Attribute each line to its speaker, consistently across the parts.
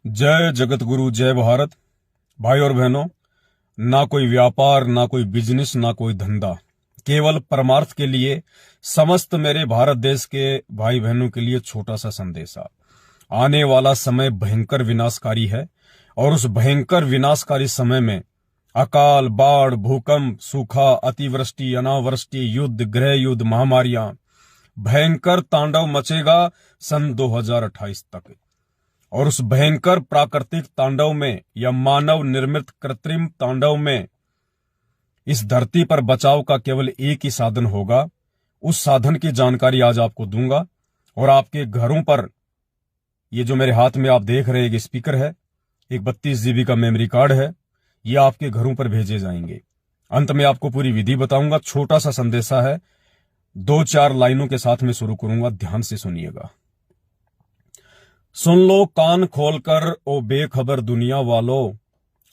Speaker 1: जय जगत गुरु, जय भारत। भाई और बहनों, ना कोई व्यापार, ना कोई बिजनेस, ना कोई धंधा, केवल परमार्थ के लिए समस्त मेरे भारत देश के भाई बहनों के लिए छोटा सा संदेशा। आने वाला समय भयंकर विनाशकारी है और उस भयंकर विनाशकारी समय में अकाल, बाढ़, भूकंप, सूखा, अतिवृष्टि, अनावृष्टि, युद्ध, गृह युद्ध, महामारियां, भयंकर तांडव मचेगा सन 2028 तक। और उस भयंकर प्राकृतिक तांडव में या मानव निर्मित कृत्रिम तांडव में इस धरती पर बचाव का केवल एक ही साधन होगा। उस साधन की जानकारी आज आपको दूंगा और आपके घरों पर ये जो मेरे हाथ में आप देख रहे हैं एक स्पीकर है, एक 32 GB का मेमोरी कार्ड है, ये आपके घरों पर भेजे जाएंगे। अंत में आपको पूरी विधि बताऊंगा। छोटा सा संदेशा है, 2-4 लाइनों के साथ में शुरू करूंगा, ध्यान से सुनिएगा। सुन लो कान खोलकर ओ बेखबर दुनिया वालों,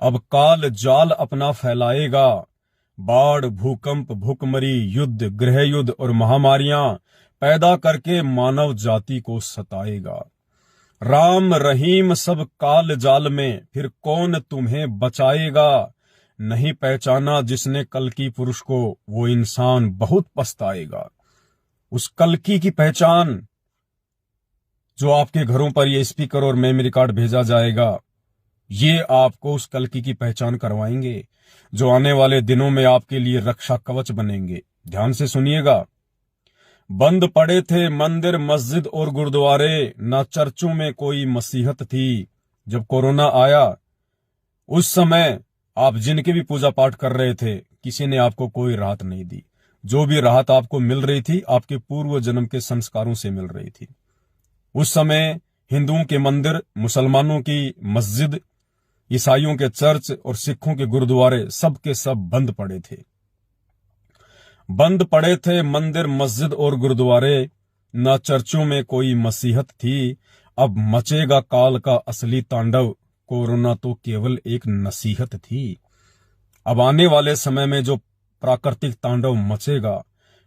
Speaker 1: अब काल जाल अपना फैलाएगा। बाढ़, भूकंप, भूखमरी, युद्ध, गृह युद्ध और महामारियां पैदा करके मानव जाति को सताएगा। राम रहीम सब काल जाल में, फिर कौन तुम्हें बचाएगा। नहीं पहचाना जिसने कल्कि पुरुष को, वो इंसान बहुत पछताएगा। उस कल्कि की पहचान जो आपके घरों पर ये स्पीकर और मेमोरी कार्ड भेजा जाएगा, ये आपको उस कल्कि की पहचान करवाएंगे जो आने वाले दिनों में आपके लिए रक्षा कवच बनेंगे। ध्यान से सुनिएगा। बंद पड़े थे मंदिर, मस्जिद और गुरुद्वारे, ना चर्चों में कोई मसीहत थी। जब कोरोना आया उस समय आप जिनके भी पूजा पाठ कर रहे थे, किसी ने आपको कोई राहत नहीं दी। जो भी राहत आपको मिल रही थी, आपके पूर्व जन्म के संस्कारों से मिल रही थी। उस समय हिंदुओं के मंदिर, मुसलमानों की मस्जिद, ईसाइयों के चर्च और सिखों के गुरुद्वारे सब के सब बंद पड़े थे। बंद पड़े थे मंदिर, मस्जिद और गुरुद्वारे, न चर्चों में कोई मसीहत थी। अब मचेगा काल का असली तांडव, कोरोना तो केवल एक नसीहत थी। अब आने वाले समय में जो प्राकृतिक तांडव मचेगा,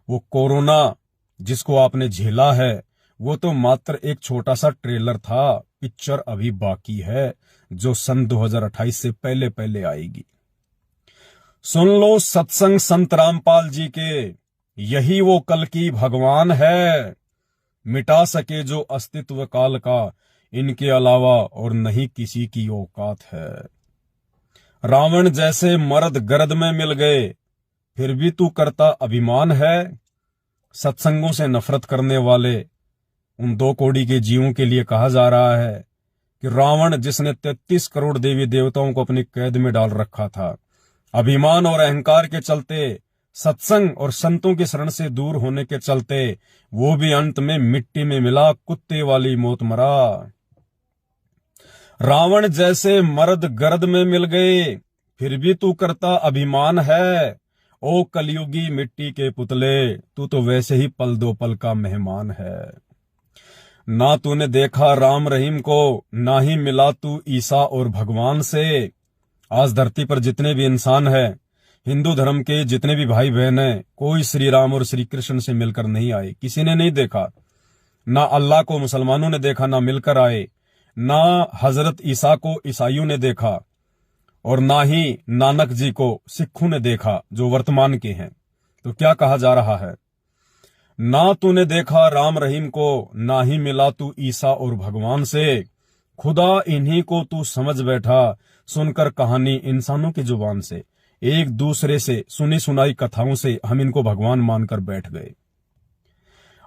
Speaker 1: वो कोरोना जिसको आपने झेला है, वो तो मात्र एक छोटा सा ट्रेलर था। पिक्चर अभी बाकी है जो सन 2028 से पहले पहले आएगी। सुन लो सत्संग संत रामपाल जी के, यही वो कल की भगवान है। मिटा सके जो अस्तित्व काल का, इनके अलावा और नहीं किसी की औकात है। रावण जैसे मर्द गर्द में मिल गए, फिर भी तू करता अभिमान है। सत्संगों से नफरत करने वाले उन 2 कौड़ी के जीवों के लिए कहा जा रहा है कि रावण जिसने 33 करोड़ देवी देवताओं को अपनी कैद में डाल रखा था, अभिमान और अहंकार के चलते, सत्संग और संतों की शरण से दूर होने के चलते, वो भी अंत में मिट्टी में मिला, कुत्ते वाली मौत मरा। रावण जैसे मर्द गर्द में मिल गए, फिर भी तू करता अभिमान है। ओ कलयुगी मिट्टी के पुतले, तू तो वैसे ही पल दो पल का मेहमान है। ना तूने देखा राम रहीम को, ना ही मिला तू ईसा और भगवान से। आज धरती पर जितने भी इंसान हैं, हिंदू धर्म के जितने भी भाई बहन हैं, कोई श्री राम और श्री कृष्ण से मिलकर नहीं आए। किसी ने नहीं देखा। ना अल्लाह को मुसलमानों ने देखा, ना मिलकर आए। ना हजरत ईसा को ईसाइयों ने देखा और ना ही नानक जी को सिखों ने देखा जो वर्तमान के हैं। तो क्या कहा जा रहा है? ना तूने देखा राम रहीम को, ना ही मिला तू ईसा और भगवान से। खुदा इन्हीं को तू समझ बैठा, सुनकर कहानी इंसानों की जुबान से। एक दूसरे से सुनी सुनाई कथाओं से हम इनको भगवान मानकर बैठ गए।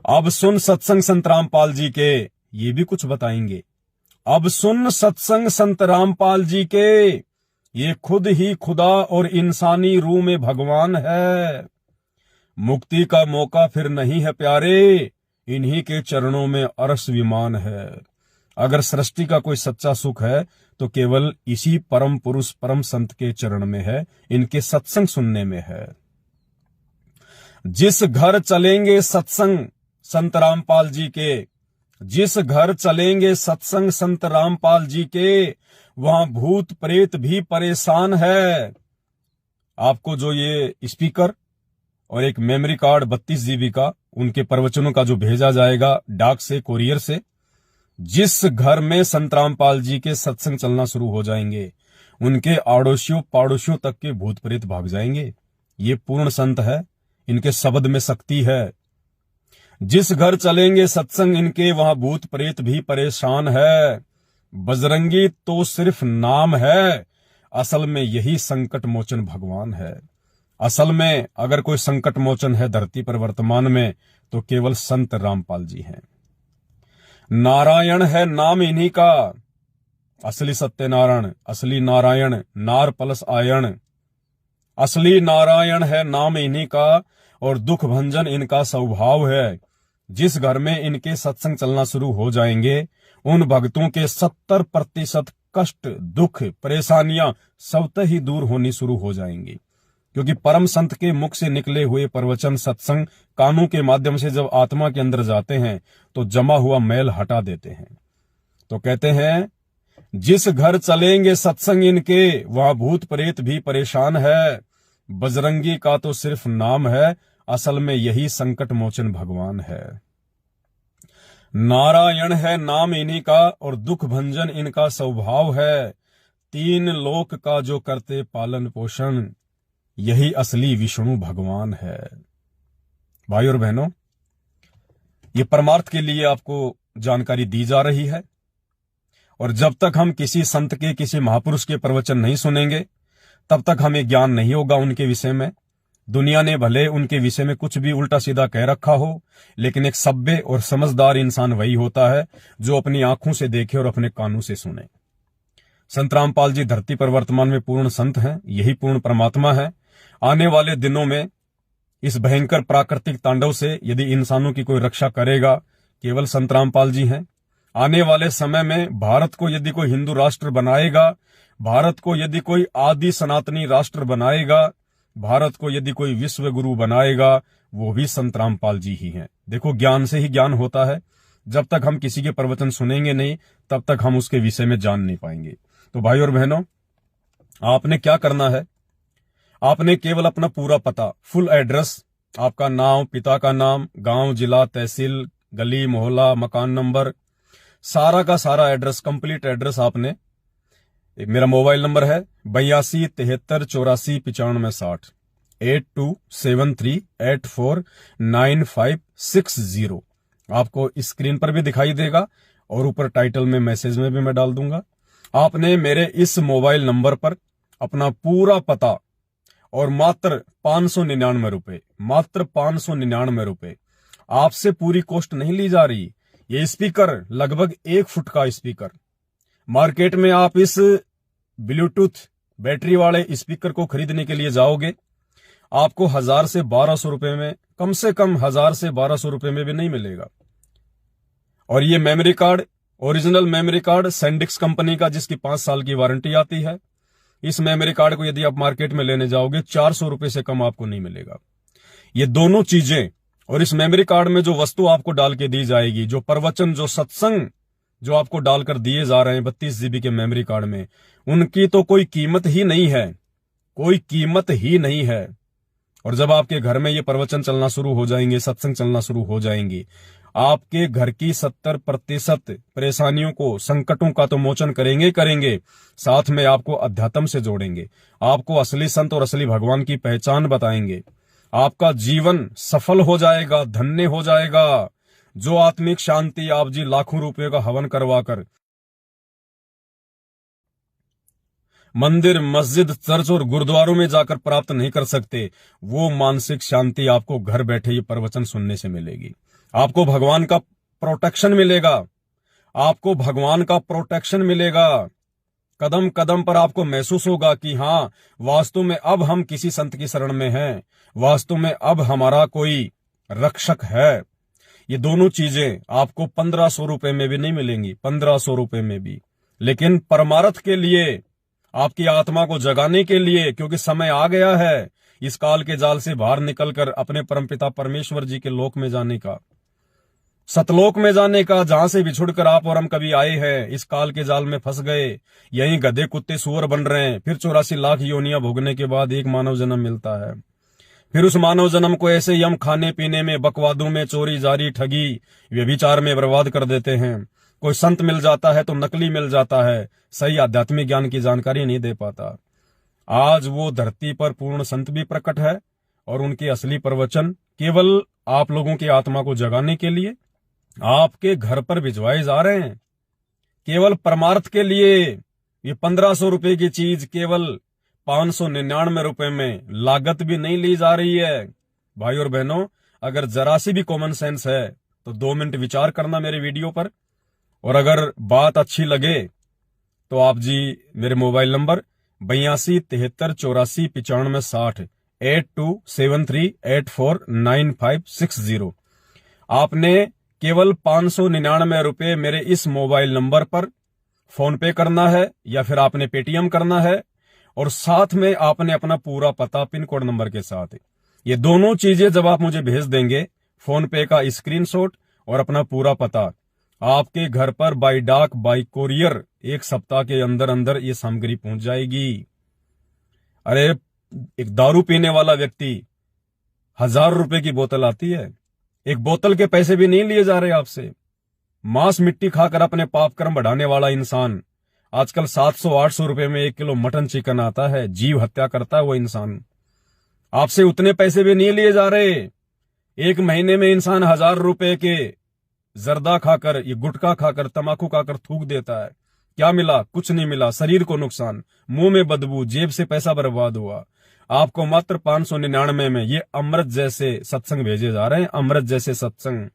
Speaker 1: अब सुन सत्संग संत रामपाल जी के, ये भी कुछ बताएंगे। अब सुन सत्संग संत रामपाल जी के, ये खुद ही खुदा और इंसानी रूह में भगवान है। मुक्ति का मौका फिर नहीं है प्यारे, इन्हीं के चरणों में अरस विमान है। अगर सृष्टि का कोई सच्चा सुख है तो केवल इसी परम पुरुष परम संत के चरण में है, इनके सत्संग सुनने में है। जिस घर चलेंगे सत्संग संत रामपाल जी के, जिस घर चलेंगे सत्संग संत रामपाल जी के, वहां भूत प्रेत भी परेशान है। आपको जो ये स्पीकर और एक मेमोरी कार्ड 32 GB का उनके प्रवचनों का जो भेजा जाएगा डाक से, कोरियर से, जिस घर में संत रामपाल जी के सत्संग चलना शुरू हो जाएंगे, उनके आड़ोसियों पाड़ोसियों तक के भूत प्रेत भाग जाएंगे। ये पूर्ण संत है, इनके शब्द में शक्ति है। जिस घर चलेंगे सत्संग इनके, वहां भूत प्रेत भी परेशान है। बजरंगी तो सिर्फ नाम है, असल में यही संकट मोचन भगवान है। असल में अगर कोई संकट मोचन है धरती पर वर्तमान में, तो केवल संत रामपाल जी हैं। नारायण है नाम इन्हीं का, असली सत्यनारायण, असली नारायण, नार प्लस आयण। असली नारायण है नाम इन्हीं का, और दुख भंजन इनका स्वभाव है। जिस घर में इनके सत्संग चलना शुरू हो जाएंगे, उन भक्तों के 70% कष्ट, दुख, परेशानियां स्वतः ही दूर होनी शुरू हो जाएंगी। क्योंकि परम संत के मुख से निकले हुए प्रवचन, सत्संग कानों के माध्यम से जब आत्मा के अंदर जाते हैं, तो जमा हुआ मैल हटा देते हैं। तो कहते हैं, जिस घर चलेंगे सत्संग इनके, वहां भूत प्रेत भी परेशान है। बजरंगी का तो सिर्फ नाम है, असल में यही संकट मोचन भगवान है। नारायण है नाम इन्हीं का, और दुख भंजन इनका स्वभाव है। 3 लोक का जो करते पालन पोषण, यही असली विष्णु भगवान है। भाई और बहनों, ये परमार्थ के लिए आपको जानकारी दी जा रही है। और जब तक हम किसी संत के, किसी महापुरुष के प्रवचन नहीं सुनेंगे, तब तक हमें ज्ञान नहीं होगा उनके विषय में। दुनिया ने भले उनके विषय में कुछ भी उल्टा सीधा कह रखा हो, लेकिन एक सभ्य और समझदार इंसान वही होता है जो अपनी आंखों से देखे और अपने कानों से सुने। संत रामपाल जी धरती पर वर्तमान में पूर्ण संत हैं, यही पूर्ण परमात्मा है। आने वाले दिनों में इस भयंकर प्राकृतिक तांडव से यदि इंसानों की कोई रक्षा करेगा, केवल संत रामपाल जी हैं। आने वाले समय में भारत को यदि कोई हिंदू राष्ट्र बनाएगा, भारत को यदि कोई आदि सनातनी राष्ट्र बनाएगा, भारत को यदि कोई विश्व गुरु बनाएगा, वो भी संत रामपाल जी ही हैं। देखो, ज्ञान से ही ज्ञान होता है। जब तक हम किसी के प्रवचन सुनेंगे नहीं, तब तक हम उसके विषय में जान नहीं पाएंगे। तो भाई और बहनों, आपने क्या करना है, आपने केवल अपना पूरा पता, फुल एड्रेस, आपका नाम, पिता का नाम, गांव, जिला, तहसील, गली, मोहल्ला, मकान नंबर, सारा का सारा एड्रेस, कंप्लीट एड्रेस आपने, मेरा मोबाइल नंबर है 82 73 84 95 60, 8273849560। आपको स्क्रीन पर भी दिखाई देगा और ऊपर टाइटल में, मैसेज में भी मैं डाल दूंगा। आपने मेरे इस मोबाइल नंबर पर अपना पूरा पता और मात्र 599 रुपए, मात्र 599 रुपए, आपसे पूरी कॉस्ट नहीं ली जा रही। ये स्पीकर लगभग 1 फुट का स्पीकर, मार्केट में आप इस ब्लूटूथ बैटरी वाले स्पीकर को खरीदने के लिए जाओगे, आपको 1000 से 1200 रुपए में, कम से कम 1000 से 1200 रुपए में भी नहीं मिलेगा। और ये memory card, original memory card सैंडिक्स company का, जिसकी 5 साल की वारंटी आती है। इस मेमोरी कार्ड को यदि आप मार्केट में लेने जाओगे, 400 रुपए से कम आपको नहीं मिलेगा। ये दोनों चीजें, और इस मेमोरी कार्ड में जो वस्तु आपको डाल के दी जाएगी, जो प्रवचन, जो सत्संग जो आपको डालकर दिए जा रहे हैं 32 GB के मेमोरी कार्ड में, उनकी तो कोई कीमत ही नहीं है, कोई कीमत ही नहीं है। और जब आपके घर में ये प्रवचन चलना शुरू हो जाएंगे, सत्संग चलना शुरू हो जाएंगे, आपके घर की 70% परेशानियों को, संकटों का तो मोचन करेंगे, साथ में आपको अध्यात्म से जोड़ेंगे, आपको असली संत और असली भगवान की पहचान बताएंगे। आपका जीवन सफल हो जाएगा, धन्य हो जाएगा। जो आत्मिक शांति आप जी लाखों रुपयों का हवन करवाकर मंदिर, मस्जिद, चर्च और गुरुद्वारों में जाकर प्राप्त नहीं कर सकते, वो मानसिक शांति आपको घर बैठे ये प्रवचन सुनने से मिलेगी। आपको भगवान का प्रोटेक्शन मिलेगा, आपको भगवान का प्रोटेक्शन मिलेगा। कदम कदम पर आपको महसूस होगा कि हाँ, वास्तव में अब हम किसी संत की शरण में हैं, वास्तव में अब हमारा कोई रक्षक है। ये दोनों चीजें आपको 1500 रुपए में भी नहीं मिलेंगी, 1500 रुपए में भी। लेकिन परमार्थ के लिए, आपकी आत्मा को जगाने के लिए, क्योंकि समय आ गया है इस काल के जाल से बाहर निकलकर अपने परमपिता परमेश्वर जी के लोक में जाने का, सतलोक में जाने का, जहां से बिछुड़कर आप और हम कभी आए हैं, इस काल के जाल में फंस गए, यहीं गधे कुत्ते सुअर बन रहे हैं। फिर 84 लाख योनियां भोगने के बाद एक मानव जन्म मिलता है। फिर उस मानव जन्म को ऐसे ही हम खाने पीने में, बकवादों में, चोरी जारी, ठगी, व्यभिचार में बर्बाद कर देते हैं। कोई संत मिल जाता है तो नकली मिल जाता है, सही आध्यात्मिक ज्ञान की जानकारी नहीं दे पाता। आज वो धरती पर पूर्ण संत भी प्रकट है और उनके असली प्रवचन केवल आप लोगों की आत्मा को जगाने के लिए आपके घर पर भिजवाए जा रहे हैं, केवल परमार्थ के लिए। ये 1500 रुपए की चीज केवल 599 रुपए में लागत भी नहीं ली जा रही है। भाई और बहनों, अगर जरा सी भी कॉमन सेंस है तो 2 मिनट विचार करना मेरे वीडियो पर, और अगर बात अच्छी लगे तो आप जी मेरे मोबाइल नंबर 82 73 84 95 60 8273849560 आपने केवल 599 रुपए मेरे इस मोबाइल नंबर पर फोन पे करना है या फिर आपने पेटीएम करना है, और साथ में आपने अपना पूरा पता पिन कोड नंबर के साथ। ये दोनों चीजें जब आप मुझे भेज देंगे, फोन पे का स्क्रीनशॉट और अपना पूरा पता, आपके घर पर बाई डाक बाई कोरियर 1 सप्ताह के अंदर अंदर ये सामग्री पहुंच जाएगी। अरे एक दारू पीने वाला व्यक्ति 1000 रुपए की बोतल आती है, एक बोतल के पैसे भी नहीं लिए जा रहे आपसे। मांस मिट्टी खाकर अपने पाप कर्म बढ़ाने वाला इंसान आजकल 700-800 रुपए में 1 किलो मटन चिकन आता है, जीव हत्या करता है वो इंसान। आपसे उतने पैसे भी नहीं लिए जा रहे। एक महीने में इंसान 1000 रुपए के जर्दा खाकर, ये गुटखा खाकर, तमाकू खाकर थूक देता है। क्या मिला? कुछ नहीं मिला। शरीर को नुकसान, मुंह में बदबू, जेब से पैसा बर्बाद हुआ। आपको मात्र 599 में ये अमृत जैसे सत्संग भेजे जा रहे हैं, अमृत जैसे सत्संग।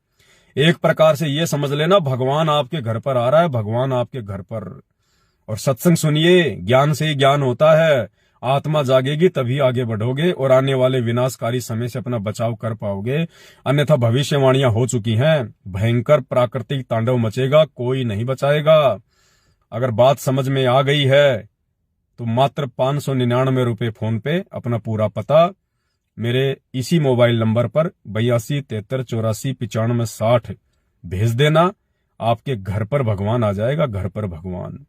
Speaker 1: एक प्रकार से ये समझ लेना, भगवान आपके घर पर आ रहा है, भगवान आपके घर पर। और सत्संग सुनिए, ज्ञान से ही ज्ञान होता है। आत्मा जागेगी तभी आगे बढ़ोगे और आने वाले विनाशकारी समय से अपना बचाव कर पाओगे, अन्यथा भविष्यवाणियां हो चुकी हैं। भयंकर प्राकृतिक तांडव मचेगा, कोई नहीं बचाएगा। अगर बात समझ में आ गई है तो मात्र 599 रुपए फोन पे, अपना पूरा पता मेरे इसी मोबाइल नंबर पर 82 73 84 95 60 भेज देना। आपके घर पर भगवान आ जाएगा, घर पर भगवान।